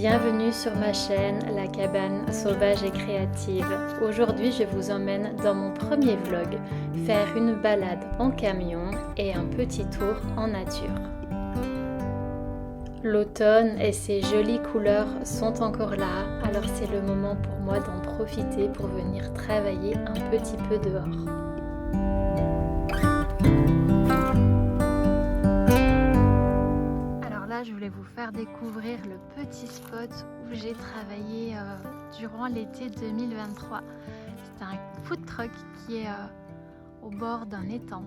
Bienvenue sur ma chaîne La Cabane Sauvage et Créative. Aujourd'hui, je vous emmène dans mon premier vlog, faire une balade en camion et un petit tour en nature. L'automne et ses jolies couleurs sont encore là, alors c'est le moment pour moi d'en profiter pour venir travailler un petit peu dehors. Je voulais vous faire découvrir le petit spot où j'ai travaillé durant l'été 2023. C'est un food truck qui est au bord d'un étang.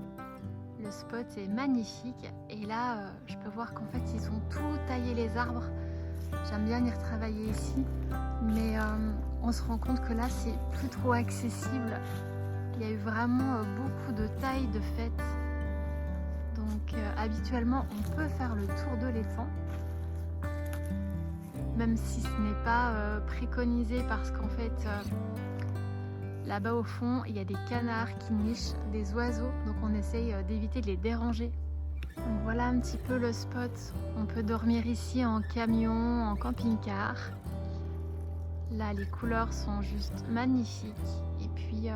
Le spot est magnifique et là je peux voir qu'en fait ils ont tout taillé les arbres. J'aime bien venir travailler ici, mais on se rend compte que là c'est plus trop accessible. Il y a eu vraiment beaucoup de tailles de fête. Donc habituellement on peut faire le tour de l'étang, même si ce n'est pas préconisé parce qu'en fait là-bas au fond il y a des canards qui nichent, des oiseaux, donc on essaye d'éviter de les déranger. Donc voilà un petit peu le spot. On peut dormir ici en camion, en camping-car. Là les couleurs sont juste magnifiques et puis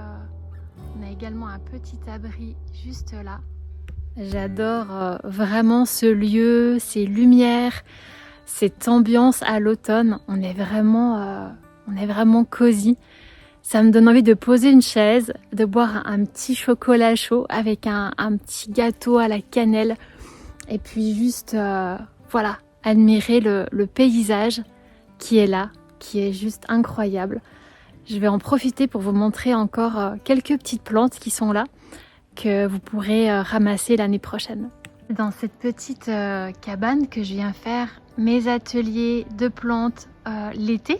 on a également un petit abri juste là. J'adore vraiment ce lieu, ces lumières, cette ambiance à l'automne. On est vraiment cosy. Ça me donne envie de poser une chaise, de boire un petit chocolat chaud avec un petit gâteau à la cannelle et puis juste voilà, admirer le paysage qui est là, qui est juste incroyable. Je vais en profiter pour vous montrer encore quelques petites plantes qui sont là, que vous pourrez ramasser l'année prochaine. Dans cette petite cabane que je viens faire mes ateliers de plantes l'été.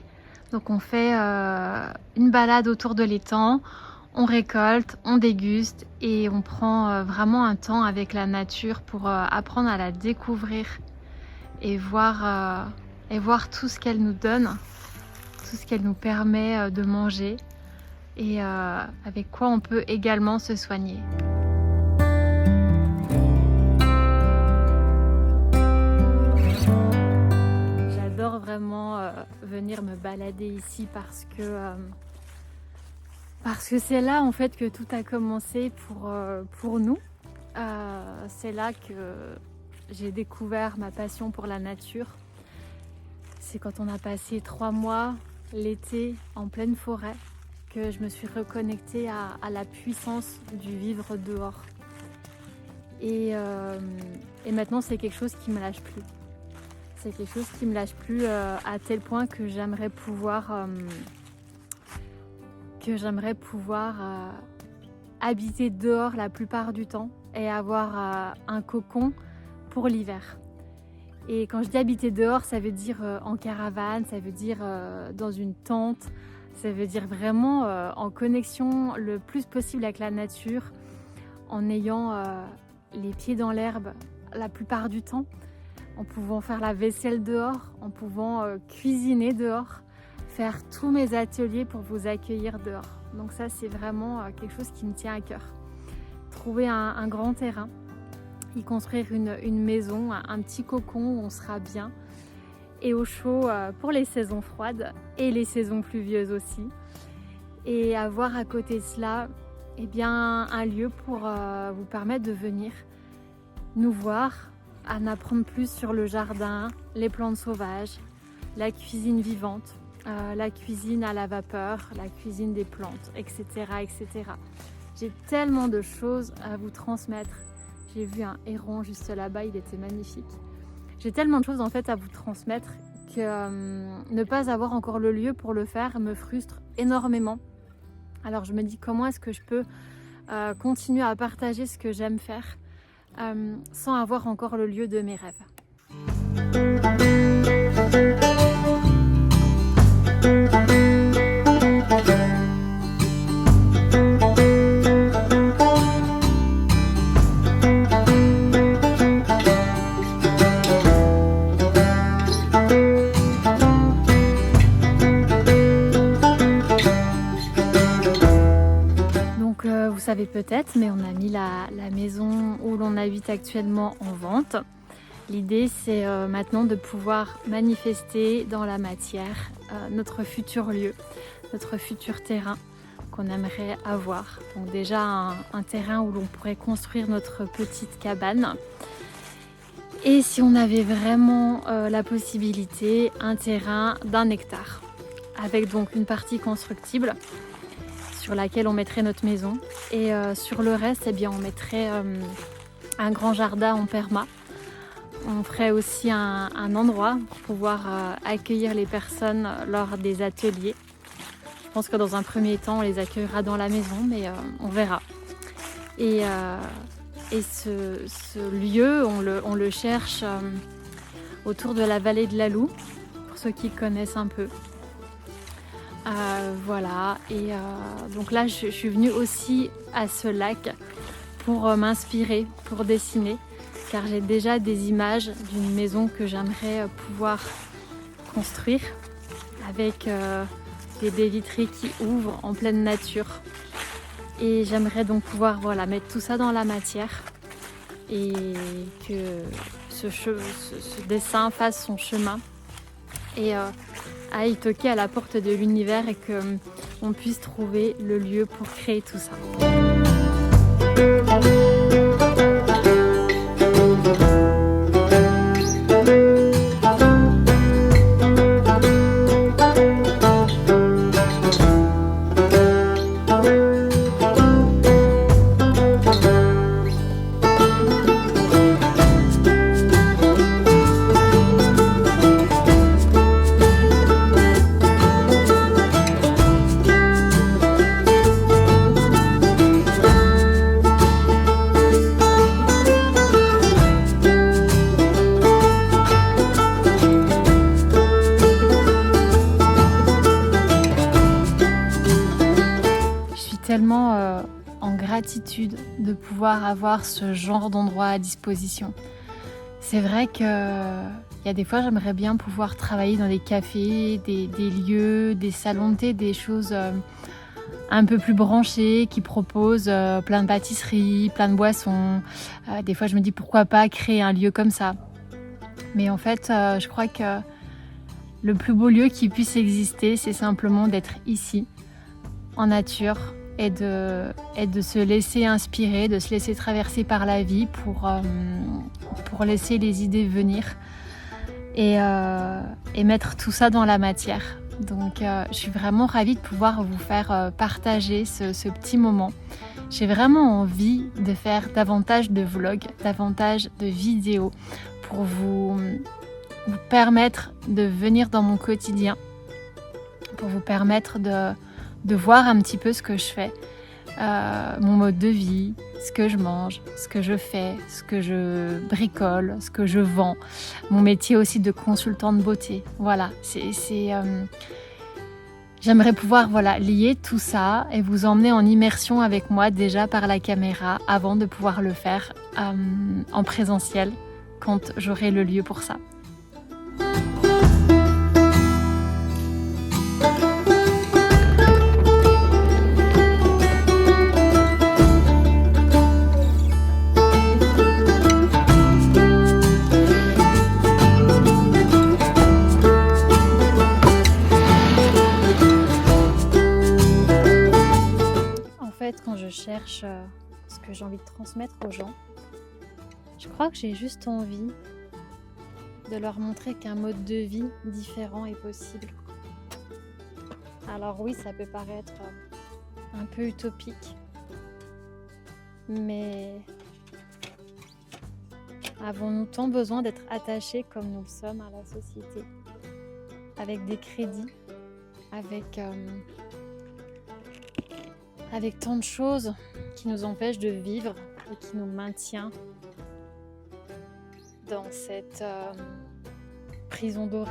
Donc on fait une balade autour de l'étang, on récolte, on déguste et on prend vraiment un temps avec la nature pour apprendre à la découvrir et voir tout ce qu'elle nous donne, tout ce qu'elle nous permet de manger. Et avec quoi on peut également se soigner. J'adore vraiment venir me balader ici parce que c'est là en fait que tout a commencé pour nous. C'est là que j'ai découvert ma passion pour la nature. C'est quand on a passé 3 mois l'été en pleine forêt que je me suis reconnectée à la puissance du vivre dehors. Et maintenant, c'est quelque chose qui me lâche plus. C'est quelque chose qui me lâche plus à tel point que j'aimerais pouvoir habiter dehors la plupart du temps et avoir un cocon pour l'hiver. Et quand je dis habiter dehors, ça veut dire en caravane, ça veut dire dans une tente. Ça veut dire vraiment en connexion le plus possible avec la nature, en ayant les pieds dans l'herbe la plupart du temps, en pouvant faire la vaisselle dehors, en pouvant cuisiner dehors, faire tous mes ateliers pour vous accueillir dehors. Donc ça c'est vraiment quelque chose qui me tient à cœur. Trouver un grand terrain, y construire une maison, un petit cocon où on sera bien. Et au chaud pour les saisons froides et les saisons pluvieuses aussi. Et avoir à côté de cela un lieu pour vous permettre de venir nous voir, en apprendre plus sur le jardin, les plantes sauvages, la cuisine vivante, la cuisine à la vapeur, la cuisine des plantes, etc. etc. J'ai tellement de choses à vous transmettre. J'ai vu un héron juste là-bas, il était magnifique. J'ai tellement de choses en fait à vous transmettre que ne pas avoir encore le lieu pour le faire me frustre énormément. Alors je me dis comment est-ce que je peux continuer à partager ce que j'aime faire sans avoir encore le lieu de mes rêves. Peut-être, mais on a mis la maison où l'on habite actuellement en vente L'idée, c'est maintenant de pouvoir manifester dans la matière notre futur lieu, notre futur terrain qu'on aimerait avoir. Donc déjà un terrain où l'on pourrait construire notre petite cabane. Et si on avait vraiment la possibilité, un terrain d'1 hectare, avec donc une partie constructible sur laquelle on mettrait notre maison. Et sur le reste, eh bien, on mettrait un grand jardin en perma. On ferait aussi un endroit pour pouvoir accueillir les personnes lors des ateliers. Je pense que dans un premier temps, on les accueillera dans la maison, mais on verra. Et ce lieu, on le cherche autour de la vallée de l'Alou, pour ceux qui connaissent un peu. Voilà, et donc là, je suis venue aussi à ce lac pour m'inspirer, pour dessiner. Car j'ai déjà des images d'une maison que j'aimerais pouvoir construire avec des baies vitrées qui ouvrent en pleine nature. Et j'aimerais donc pouvoir mettre tout ça dans la matière et que ce dessin fasse son chemin et aille toquer à la porte de l'univers et qu'on puisse trouver le lieu pour créer tout ça. Tellement en gratitude de pouvoir avoir ce genre d'endroit à disposition. C'est vrai qu'il y a des fois j'aimerais bien pouvoir travailler dans des cafés, des lieux, des salons de thé, des choses un peu plus branchées qui proposent plein de pâtisseries, plein de boissons. Des fois je me dis pourquoi pas créer un lieu comme ça. Mais en fait je crois que le plus beau lieu qui puisse exister, c'est simplement d'être ici, en nature, et de se laisser inspirer, de se laisser traverser par la vie pour laisser les idées venir et mettre tout ça dans la matière. Donc je suis vraiment ravie de pouvoir vous faire partager ce petit moment. J'ai vraiment envie de faire davantage de vlogs, davantage de vidéos pour vous permettre de venir dans mon quotidien, pour vous permettre de voir un petit peu ce que je fais, mon mode de vie, ce que je mange, ce que je fais, ce que je bricole, ce que je vends, mon métier aussi de consultante beauté. Voilà, j'aimerais pouvoir lier tout ça et vous emmener en immersion avec moi déjà par la caméra avant de pouvoir le faire en présentiel quand j'aurai le lieu pour ça. Quand je cherche ce que j'ai envie de transmettre aux gens, je crois que j'ai juste envie de leur montrer qu'un mode de vie différent est possible. Alors oui, ça peut paraître un peu utopique, mais avons-nous tant besoin d'être attachés comme nous le sommes à la société, avec des crédits, avec tant de choses qui nous empêchent de vivre et qui nous maintient dans cette prison dorée.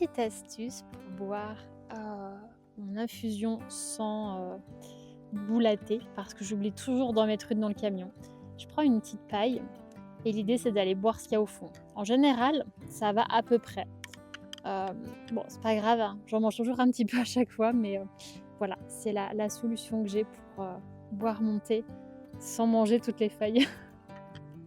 petite astuce pour boire mon infusion sans boule à thé, parce que j'oublie toujours d'en mettre une dans le camion. Je prends une petite paille et l'idée c'est d'aller boire ce qu'il y a au fond. En général, ça va à peu près. Bon, c'est pas grave, hein, j'en mange toujours un petit peu à chaque fois, mais voilà, c'est la solution que j'ai pour boire mon thé sans manger toutes les feuilles.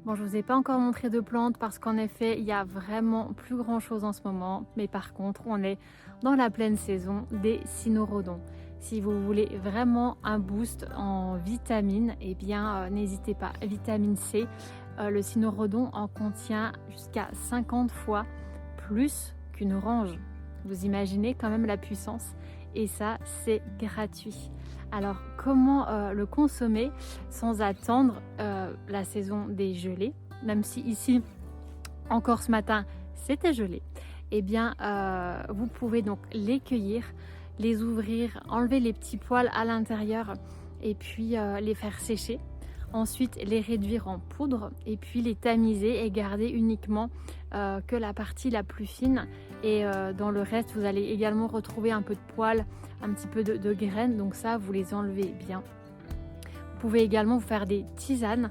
Bon, je vous ai pas encore montré de plantes parce qu'en effet, il y a vraiment plus grand chose en ce moment. Mais par contre, on est dans la pleine saison des cynorrhodons. Si vous voulez vraiment un boost en vitamines, eh bien, n'hésitez pas. Vitamine C, le cynorrhodon en contient jusqu'à 50 fois plus qu'une orange. Vous imaginez quand même la puissance, et ça, c'est gratuit. Alors, comment le consommer sans attendre la saison des gelées, même si ici, encore ce matin, c'était gelé. Eh bien, vous pouvez donc les cueillir, les ouvrir, enlever les petits poils à l'intérieur et puis les faire sécher. Ensuite, les réduire en poudre et puis les tamiser et garder uniquement que la partie la plus fine. Et dans le reste, vous allez également retrouver un peu de poils, un petit peu de graines. Donc ça, vous les enlevez bien. Vous pouvez également vous faire des tisanes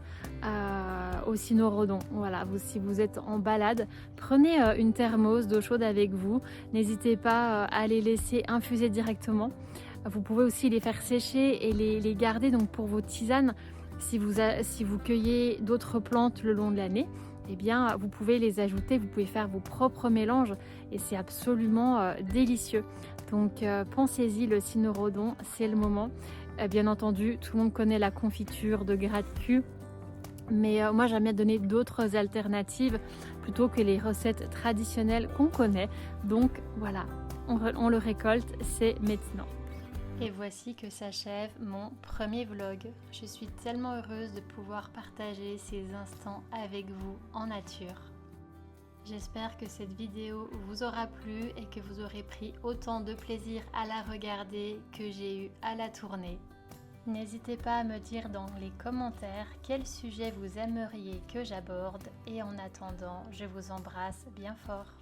au cynorrhodon. Voilà, si vous êtes en balade, prenez une thermos d'eau chaude avec vous. N'hésitez pas à les laisser infuser directement. Vous pouvez aussi les faire sécher et les garder donc pour vos tisanes. Si vous cueillez d'autres plantes le long de l'année, eh bien, vous pouvez les ajouter, vous pouvez faire vos propres mélanges et c'est absolument délicieux. Donc pensez-y, le cynorrhodon, c'est le moment. Bien entendu, tout le monde connaît la confiture de gratte-cul, mais moi j'aime bien donner d'autres alternatives plutôt que les recettes traditionnelles qu'on connaît. Donc voilà, on le récolte, c'est maintenant. Et voici que s'achève mon premier vlog. Je suis tellement heureuse de pouvoir partager ces instants avec vous en nature. J'espère que cette vidéo vous aura plu et que vous aurez pris autant de plaisir à la regarder que j'ai eu à la tourner. N'hésitez pas à me dire dans les commentaires quel sujet vous aimeriez que j'aborde et en attendant, je vous embrasse bien fort.